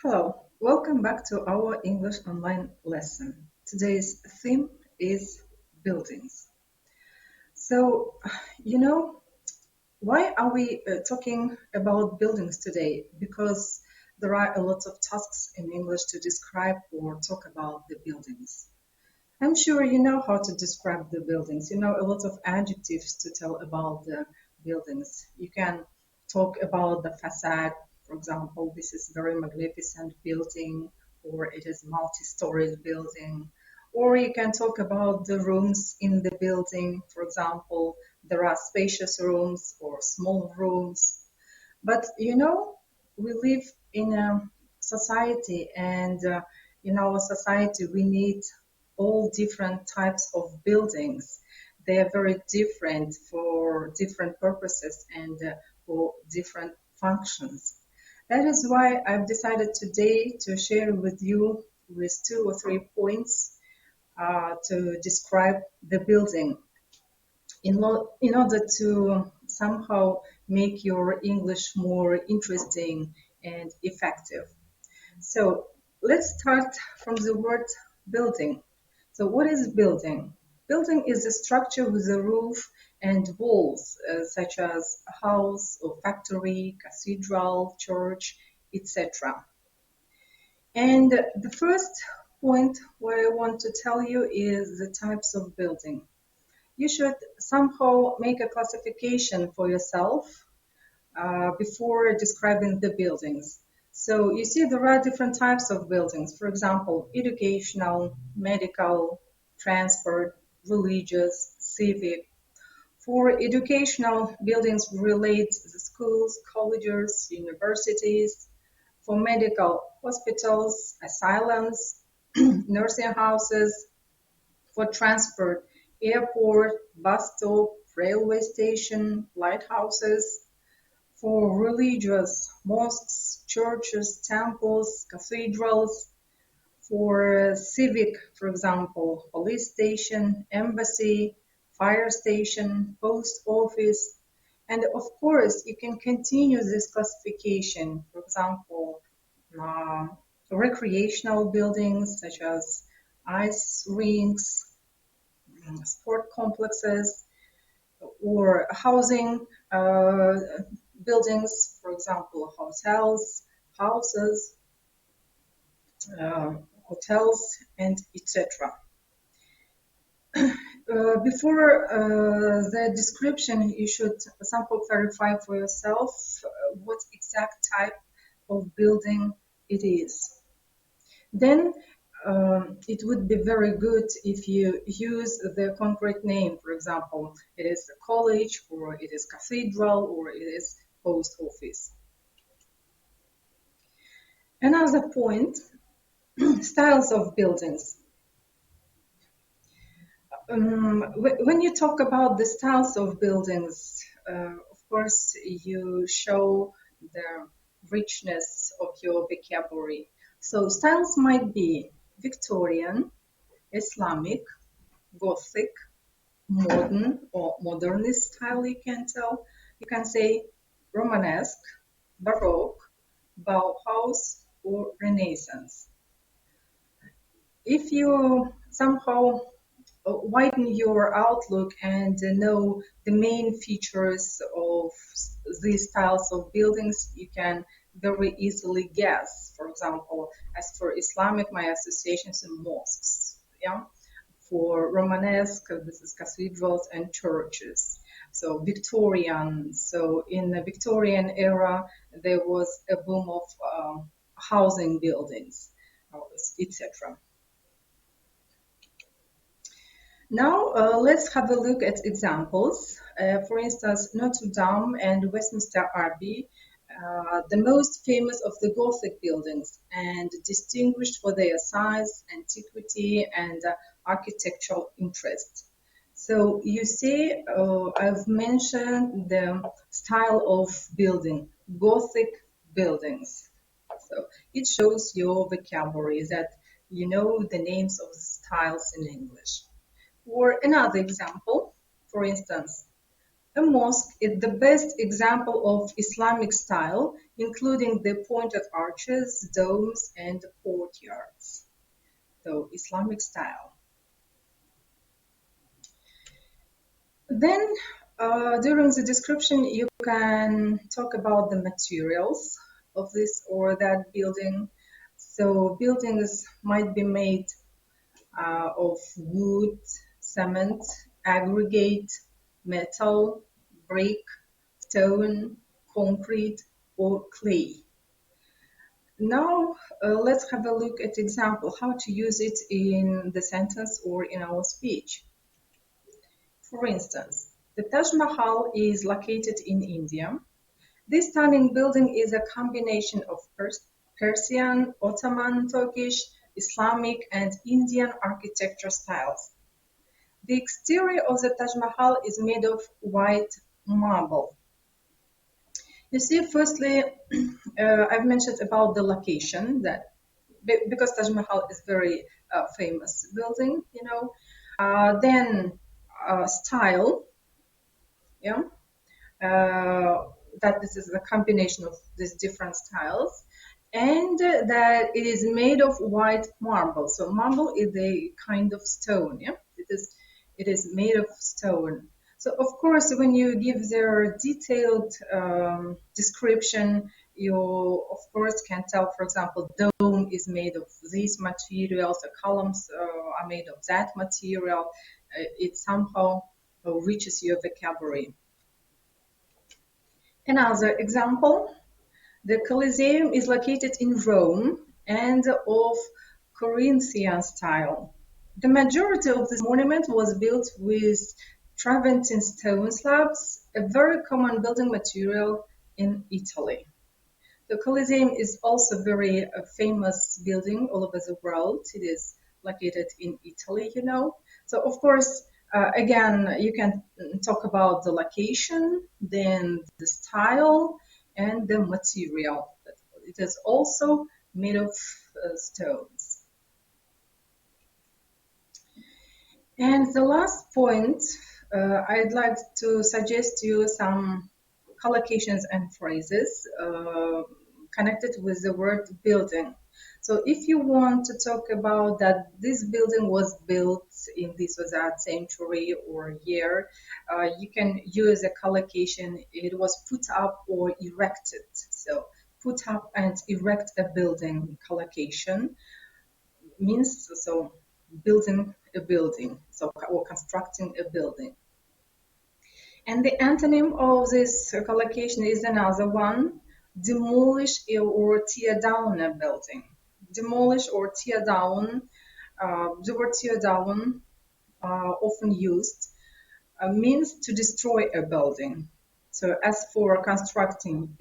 Hello, welcome back to our English online lesson. Today's theme is buildings. So, you know, why are we talking about buildings today? Because there are a lot of tasks in English to describe or talk about the buildings. I'm sure you know how to describe the buildings. You know a lot of adjectives to tell about the buildings. You can talk about the facade, for example, this is very magnificent building, or it is multi-storied building. Or you can talk about the rooms in the building. For example, there are spacious rooms or small rooms. But we live in a society, and in our society, we need all different types of buildings. They are very different for different purposes and for different functions. That is why I've decided today to share with you with 2 or 3 points to describe the building in order to somehow make your English more interesting and effective. So let's start from the word building. So what is building? Building is a structure with a roof and walls, such as a house or factory, cathedral, church, etc. And the first point where I want to tell you is the types of building. You should somehow make a classification for yourself before describing the buildings. So you see there are different types of buildings. For example, educational, medical, transport, religious, civic. For educational, buildings relate the schools, colleges, universities. For medical, hospitals, asylums, nursing houses. For transport, airport, bus stop, railway station, lighthouses. For religious, mosques, churches, temples, cathedrals. For civic, for example, police station, embassy, fire station, post office. And of course, you can continue this classification. For example, uh, recreational buildings such as ice rinks, sport complexes, or housing buildings, for example, hotels, houses, uh, hotels, and etc. Before the description, you should somehow clarify for yourself what exact type of building it is. Then it would be very good if you use the concrete name. For example, it is a college, or it is cathedral, or it is post office. Another point, styles of buildings. When you talk about the styles of buildings, of course, you show the richness of your vocabulary. So styles might be Victorian, Islamic, Gothic, modern or modernist style, you can tell. You can say Romanesque, Baroque, Bauhaus, or Renaissance. If you somehow widen your outlook and know the main features of these styles of buildings, you can very easily guess. For example, as for Islamic, my associations in mosques. Yeah. For Romanesque, this is cathedrals and churches. So Victorian. So in the Victorian era, there was a boom of housing buildings, etc. Now, let's have a look at examples. For instance, Notre Dame and Westminster Abbey, the most famous of the Gothic buildings and distinguished for their size, antiquity, and architectural interest. So you see, I've mentioned the style of building, Gothic buildings. So it shows your vocabulary that you know the names of the styles in English. Or another example, for instance, A mosque is the best example of Islamic style, including the pointed arches, domes, and courtyards. So, Islamic style. Then, during the description, you can talk about the materials of this or that building. So, buildings might be made of wood, cement, aggregate, metal, brick, stone, concrete, or clay. Now, let's have a look at example, how to use it in the sentence or in our speech. For instance, the Taj Mahal is located in India. This stunning building is a combination of Persian, Ottoman, Turkish, Islamic, and Indian architecture styles. The exterior of the Taj Mahal is made of white marble. You see, firstly, I've mentioned about the location that because Taj Mahal is very famous building, you know. Then style, yeah, that this is a combination of these different styles, and that it is made of white marble. So marble is a kind of stone, yeah. It is made of stone. So of course, when you give their detailed description, you of course can tell. For example, dome is made of these materials. The columns are made of that material. It somehow reaches your vocabulary. Another example, the Colosseum is located in Rome and of Corinthian style. The majority of this monument was built with Travertine stone slabs, a very common building material in Italy. The Colosseum is also very famous building all over the world. It is located in Italy, you know. So of course, again, you can talk about the location, then the style, and the material. It is also made of stones. And the last point, I'd like to suggest you some collocations and phrases connected with the word building. So if you want to talk about that this building was built in this or that century or year, you can use a collocation. It was put up or erected. So put up and erect a building collocation means so building a building, so or constructing a building. And the antonym of this collocation is another one: demolish or tear down a building. Demolish or tear down, the word tear down, often used, means to destroy a building. So as for constructing